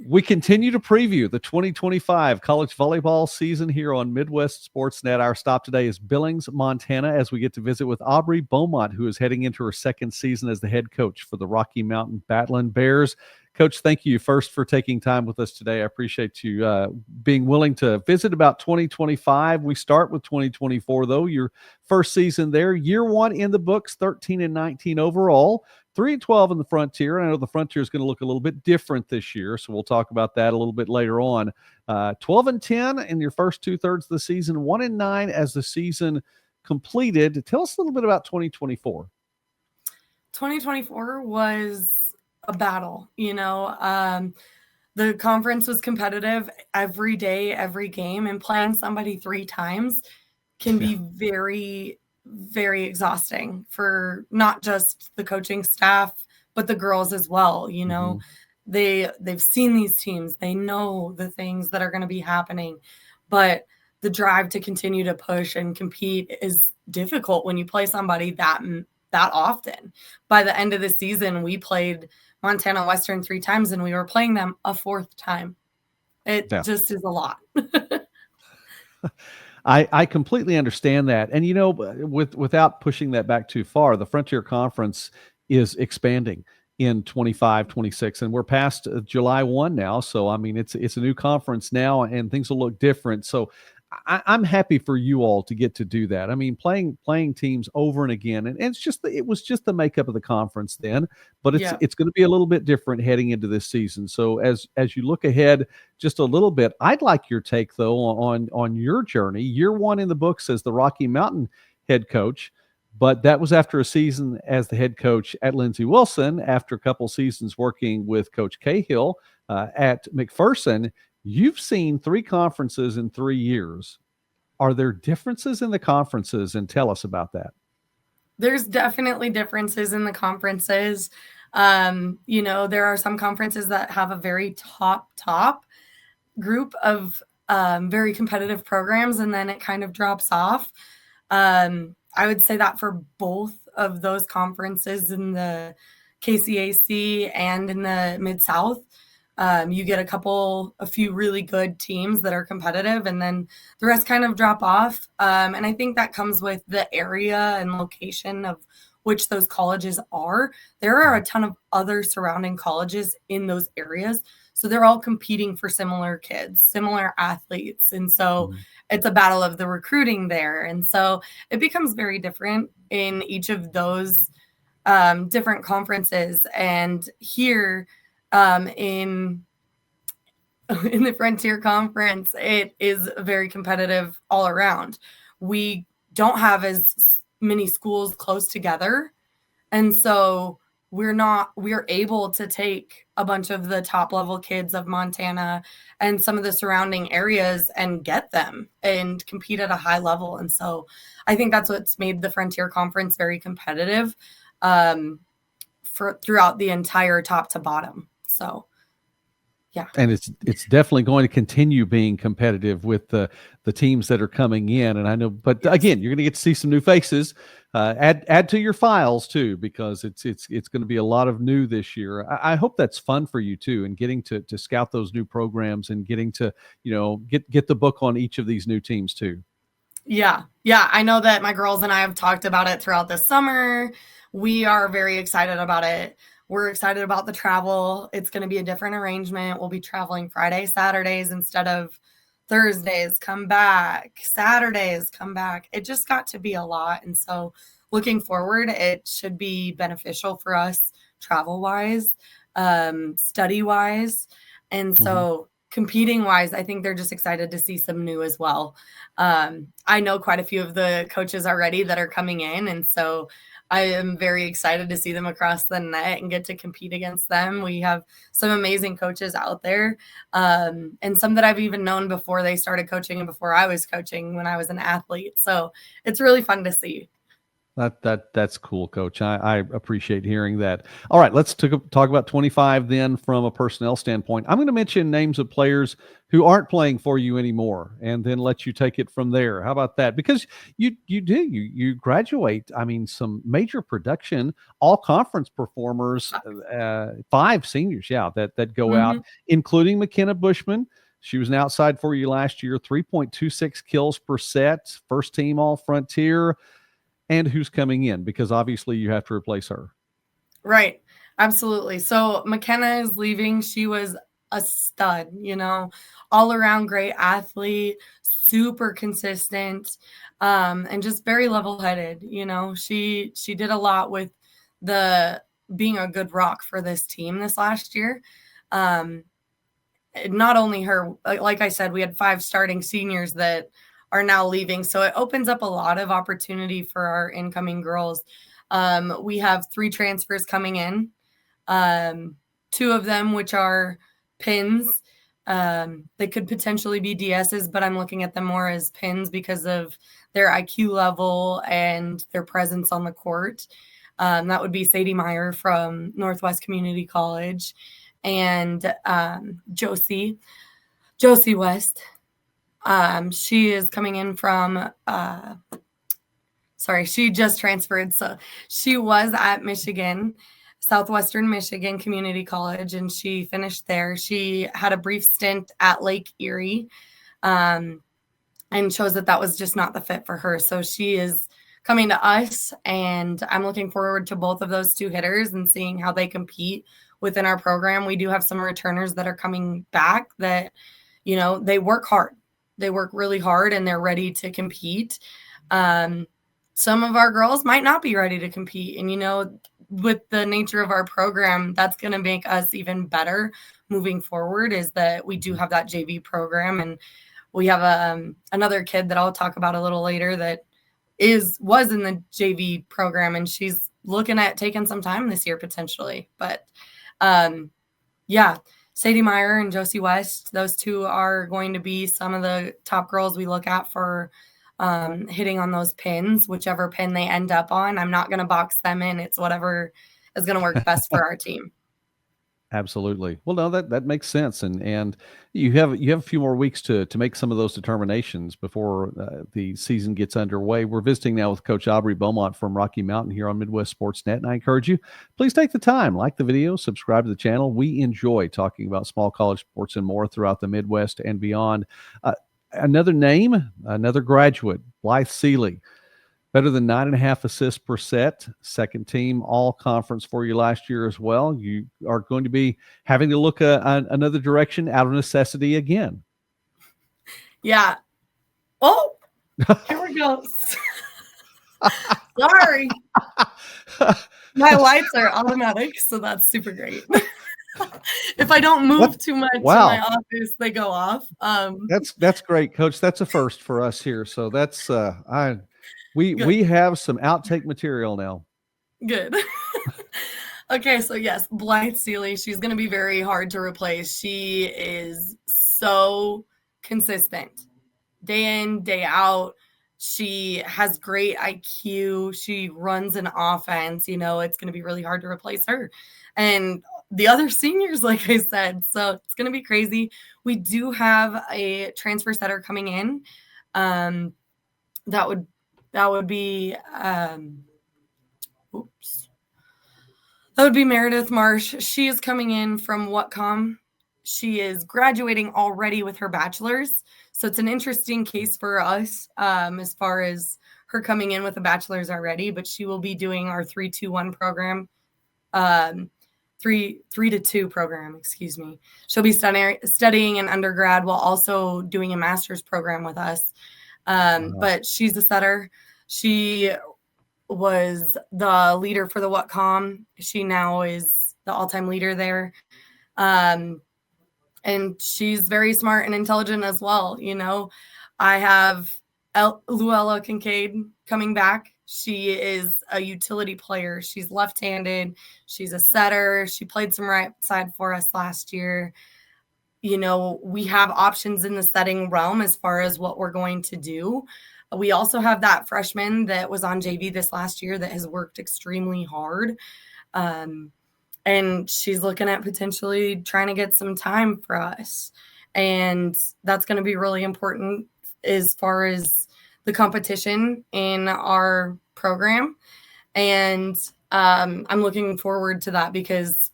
We continue to preview the 2025 college volleyball season here on Midwest Sportsnet. Our stop today is Billings, Montana, as we get to visit with Aubrey Beaumont, who is heading into her second season as the head coach for the Rocky Mountain Battlin Bears. Coach, thank you first for taking time with us today. I appreciate you being willing to visit about 2025. We start with 2024, though. Your first season there, year one in the books, 13-19 overall. 3-12 in the Frontier. I know the Frontier is going to look a little bit different this year, so we'll talk about that a little bit later on. 12-10 in your first two-thirds of the season, 1-9 as the season completed. Tell us a little bit about 2024. 2024 was a battle, the conference was competitive every day, every game, and playing somebody 3 times can be very, very exhausting for not just the coaching staff, but the girls as well. They've seen these teams, they know the things that are going to be happening, but the drive to continue to push and compete is difficult when you play somebody that often. By the end of the season, we played Montana Western 3 times, and we were playing them a 4th time. It just is a lot. I completely understand that. And, without pushing that back too far, the Frontier Conference is expanding in 25, 26, and we're past July 1 now. So, I mean, it's a new conference now, and things will look different. So I'm happy for you all to get to do that. I mean, playing teams over and again, and it was just the makeup of the conference then, but it's going to be a little bit different heading into this season. So as you look ahead just a little bit, I'd like your take though on your journey. Year one in the books as the Rocky Mountain head coach, but that was after a season as the head coach at Lindsey Wilson, after a couple seasons working with Coach Cahill at McPherson. You've seen 3 conferences in 3 years. Are there differences in the conferences? And tell us about that. There's definitely differences in the conferences. There are some conferences that have a very top group of very competitive programs, and then it kind of drops off. I would say that for both of those conferences in the KCAC and in the Mid-South. You get a few really good teams that are competitive, and then the rest kind of drop off. And I think that comes with the area and location of which those colleges are. There are a ton of other surrounding colleges in those areas. So they're all competing for similar kids, similar athletes. And so it's a battle of the recruiting there. And so it becomes very different in each of those different conferences. And here, in the Frontier Conference, it is very competitive all around. We don't have as many schools close together. And so we're able to take a bunch of the top level kids of Montana and some of the surrounding areas and get them and compete at a high level. And so I think that's what's made the Frontier Conference very competitive throughout the entire top to bottom. So, yeah. And it's definitely going to continue being competitive with the teams that are coming in. And I know, but again, you're going to get to see some new faces. Add to your files too, because it's going to be a lot of new this year. I hope that's fun for you too, and getting to scout those new programs and getting to get the book on each of these new teams too. Yeah. I know that my girls and I have talked about it throughout the summer. We are very excited about it. We're excited about the travel. It's going to be a different arrangement. We'll be traveling Fridays, Saturdays instead of Thursdays, come back, Saturdays, come back. It just got to be a lot. And so looking forward, it should be beneficial for us travel-wise, study-wise. And so competing-wise, I think they're just excited to see some new as well. I know quite a few of the coaches already that are coming in. And so I am very excited to see them across the net and get to compete against them. We have some amazing coaches out there, and some that I've even known before they started coaching and before I was coaching when I was an athlete. So it's really fun to see. That's cool, Coach. I appreciate hearing that. All right, let's talk about 25 then from a personnel standpoint. I'm going to mention names of players who aren't playing for you anymore, and then let you take it from there. How about that? Because you graduate. I mean, some major production, all conference performers, 5 seniors, yeah, that go out, including McKenna Bushman. She was an outside for you last year, 3.26 kills per set, first team all Frontier. And who's coming in, because obviously you have to replace her. Right. Absolutely. So McKenna is leaving. She was a stud, all around great athlete, super consistent, and just very level-headed. She did a lot with being a good rock for this team this last year. Not only her, like I said, we had 5 starting seniors that are now leaving. So it opens up a lot of opportunity for our incoming girls. We have 3 transfers coming in, 2 of them, which are pins. They could potentially be DSs, but I'm looking at them more as pins because of their IQ level and their presence on the court. That would be Sadie Meyer from Northwest Community College and Josie West. She is coming in from, she just transferred. So she was at Southwestern Michigan Community College, and she finished there. She had a brief stint at Lake Erie, and chose that was just not the fit for her. So she is coming to us, and I'm looking forward to both of those 2 hitters and seeing how they compete within our program. We do have some returners that are coming back that, they work hard. They work really hard and they're ready to compete. Some of our girls might not be ready to compete. And, with the nature of our program, that's going to make us even better moving forward, is that we do have that JV program. And we have another kid that I'll talk about a little later that was in the JV program, and she's looking at taking some time this year potentially. But yeah, Sadie Meyer and Josie West, those 2 are going to be some of the top girls we look at for hitting on those pins, whichever pin they end up on. I'm not going to box them in. It's whatever is going to work best for our team. Absolutely. Well, no, that makes sense. And you have a few more weeks to make some of those determinations before the season gets underway. We're visiting now with Coach Aubrey Beaumont from Rocky Mountain here on Midwest Sportsnet. And I encourage you, please take the time, like the video, subscribe to the channel. We enjoy talking about small college sports and more throughout the Midwest and beyond. Another name, another graduate, Blythe Seeley. Better than 9.5 assists per set. Second team all conference for you last year as well. You are going to be having to look another direction out of necessity again. Yeah. Oh, here we go. Sorry. My lights are automatic, so that's super great. If I don't move too much in my office, they go off. That's great, Coach. That's a first for us here. So that's we have some outtake material now. Good. Okay, so yes, Blythe Seeley, she's going to be very hard to replace. She is so consistent. Day in, day out. She has great IQ. She runs an offense. It's going to be really hard to replace her. And the other seniors, like I said, so it's going to be crazy. We do have a transfer setter coming in. That would be Meredith Marsh. She is coming in from Whatcom. She is graduating already with her bachelor's. So it's an interesting case for us as far as her coming in with a bachelor's already, but she will be doing our 3-2-1 program. 3-2 program, excuse me. She'll be studying an undergrad while also doing a master's program with us. But she's a setter. She was the leader for the Whatcom. She now is the all-time leader there. And she's very smart and intelligent as well. I have Luella Kincaid coming back. She is a utility player. She's left-handed. She's a setter. She played some right side for us last year. We have options in the setting realm as far as what we're going to do. We also have that freshman that was on JV this last year that has worked extremely hard. And she's looking at potentially trying to get some time for us. And that's going to be really important as far as the competition in our program. And I'm looking forward to that because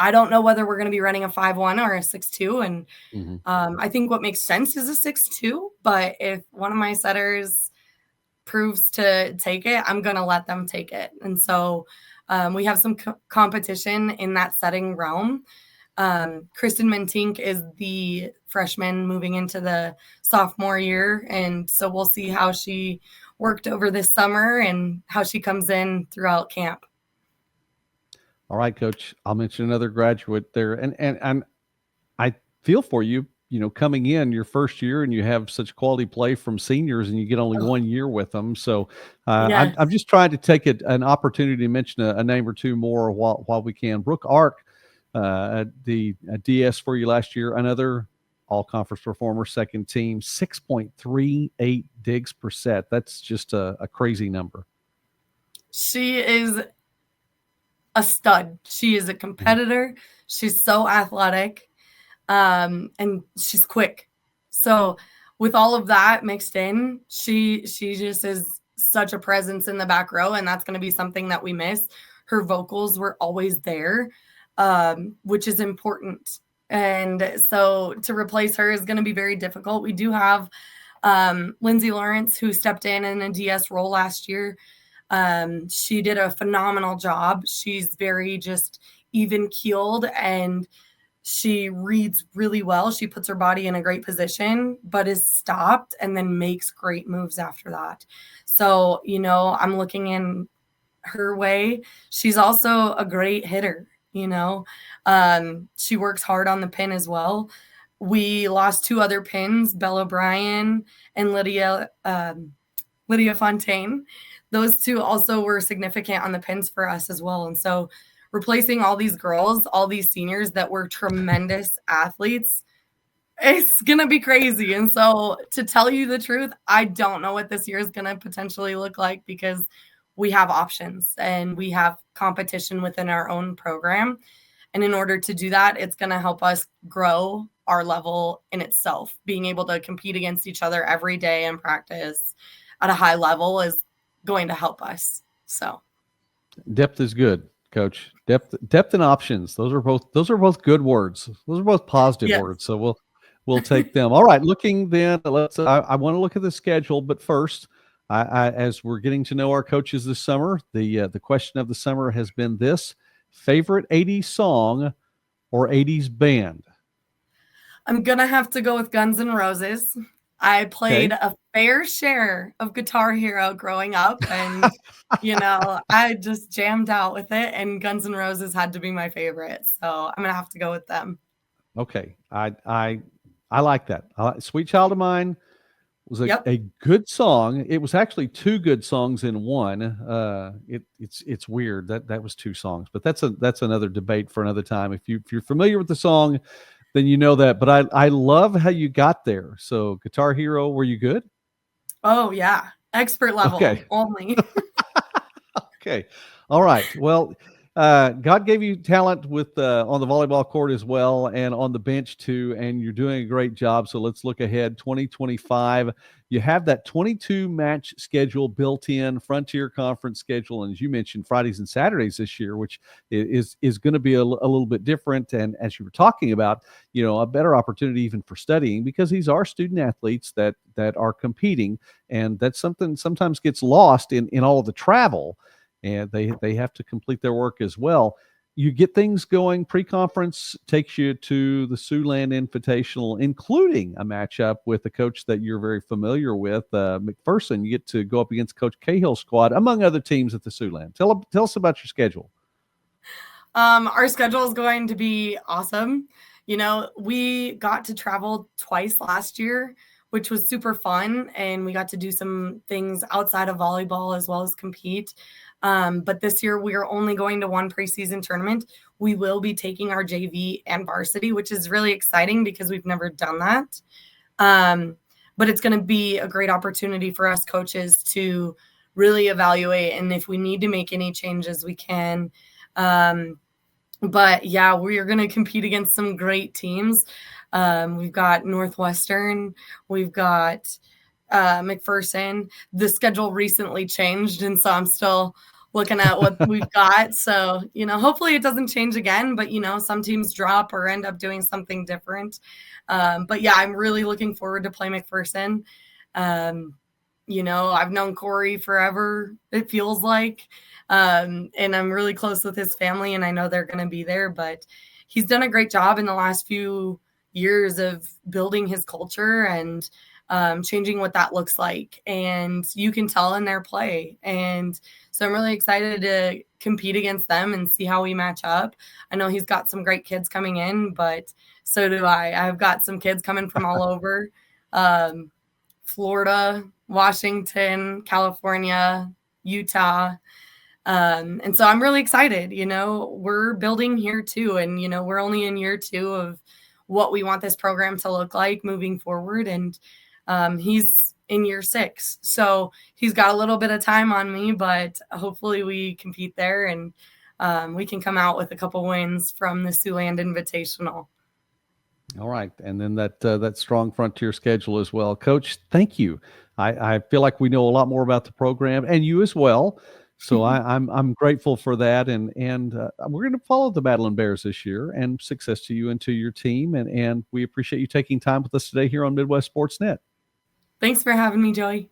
I don't know whether we're going to be running a 5-1 or a 6-2. And I think what makes sense is a 6-2. But if one of my setters proves to take it, I'm going to let them take it. And so we have some competition in that setting realm. Kristen Mentink is the freshman moving into the sophomore year. And so we'll see how she worked over this summer and how she comes in throughout camp. All right, Coach. I'll mention another graduate there. And I feel for you, coming in your first year and you have such quality play from seniors and you get only 1 year with them. So Yes. I'm just trying to take an opportunity to mention a name or two more while we can. Brooke Ark, the DS for you last year, another all-conference performer, second team, 6.38 digs per set. That's just a crazy number. She is a stud. She is a competitor. She's so athletic, and she's quick. So with all of that mixed in, she just is such a presence in the back row, and that's going to be something that we miss. Her vocals were always there, which is important. And so to replace her is going to be very difficult. We do have Lindsay Lawrence, who stepped in a DS role last year. She did a phenomenal job. She's very just even keeled and she reads really well. She puts her body in a great position, but is stopped and then makes great moves after that. So, I'm looking in her way. She's also a great hitter, she works hard on the pin as well. We lost 2 other pins, Bella Bryan and Lydia Fontaine. Those 2 also were significant on the pins for us as well. And so replacing all these girls, all these seniors that were tremendous athletes, it's going to be crazy. And so to tell you the truth, I don't know what this year is going to potentially look like because we have options and we have competition within our own program. And in order to do that, it's going to help us grow our level in itself. Being able to compete against each other every day in practice at a high level is going to help us. So depth is good, Coach. Depth and options. Those are both good words. Those are both positive words. So we'll take them. All right. Looking then, I want to look at the schedule, but first, as we're getting to know our coaches this summer, the question of the summer has been this: favorite 80s song or 80s band? I'm gonna have to go with Guns N' Roses. I played a fair share of Guitar Hero growing up, and I just jammed out with it, and Guns N' Roses had to be my favorite. So I'm gonna have to go with them. Okay, I like that. Sweet Child of Mine was a good song. It was actually 2 good songs in one. It's weird that was 2 songs, but that's another debate for another time. If you're familiar with the song, then you know that. But I love how you got there. So Guitar Hero, were you good? Oh yeah, expert level only. Okay, all right. Well, God gave you talent with on the volleyball court as well and on the bench too, and you're doing a great job. So let's look ahead. 2025, you have that 22 match schedule built in, Frontier Conference schedule, and as you mentioned, Fridays and Saturdays this year, which is going to be a little bit different. And as you were talking about, a better opportunity even for studying, because these are student athletes that are competing, and that's something sometimes gets lost in all of the travel. And they have to complete their work as well. You get things going. Pre-conference takes you to the Siouxland Invitational, including a matchup with a coach that you're very familiar with, McPherson. You get to go up against Coach Cahill's squad, among other teams at the Siouxland. Tell us about your schedule. Our schedule is going to be awesome. We got to travel twice last year, which was super fun, and we got to do some things outside of volleyball as well as compete. But this year we are only going to 1 preseason tournament. We will be taking our JV and varsity, which is really exciting because we've never done that. but it's going to be a great opportunity for us coaches to really evaluate. And if we need to make any changes, we can. But yeah, we are going to compete against some great teams. We've got Northwestern, we've got McPherson. The schedule recently changed, and so I'm still looking at what we've got. So, hopefully it doesn't change again, but, some teams drop or end up doing something different. But yeah, I'm really looking forward to play McPherson. I've known Corey forever, it feels like. And I'm really close with his family, and I know they're going to be there, but he's done a great job in the last few years of building his culture and changing what that looks like. And you can tell in their play. And so I'm really excited to compete against them and see how we match up. I know he's got some great kids coming in, but so do I. I've got some kids coming from all over, Florida, Washington, California, Utah. And so I'm really excited. We're building here too. And, we're only in year 2 of what we want this program to look like moving forward. And he's in year 6. So he's got a little bit of time on me, but hopefully we compete there and we can come out with a couple wins from the Siouxland Invitational. All right. And then that strong Frontier schedule as well. Coach, thank you. I feel like we know a lot more about the program, and you as well. So I'm grateful for that, and we're going to follow the Battlin Bears this year, and success to you and to your team, and we appreciate you taking time with us today here on Midwest Sports Net. Thanks for having me, Joey.